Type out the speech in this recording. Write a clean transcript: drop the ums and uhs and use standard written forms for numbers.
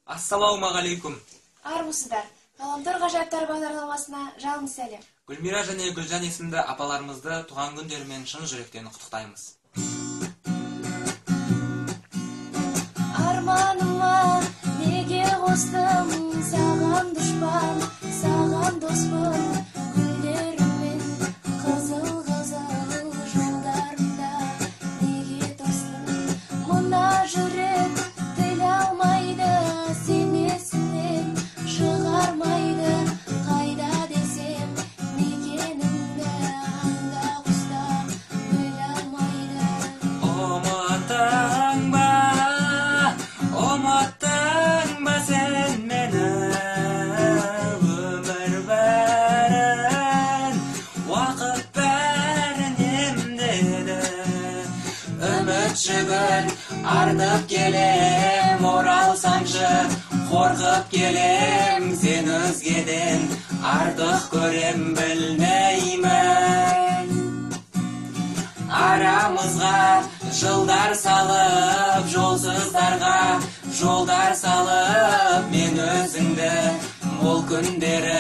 Ассалаумағалейкум. Армысыздар. Ғаламтор ғажайыптар бағдарламасына жалынды сәлем. Гүлмира және Гүлжан есімді апаларымызды туған күндерімен шын жүректен құттықтаймыз. Арманыма неге қостым, саған дұшпан, саған доспын, гүлдеріммен қызыл-қызыл жолдарында неге тостым, мына жүрек тіл алмайды, сенесінен шығармайды, қайда десем мекенімді анда құстап біле алмайды. Ұмыттың ба сен мені, өмір бәрін, уақыт бәрін емдеді. Үмітшігін артып келем, оралсамшы, қорқып келем, сен өзгеден артық көрем білмеймін. Арамызға жылдар салып, жолсыздарға жолдар салып, мен өзіңді бұл күндері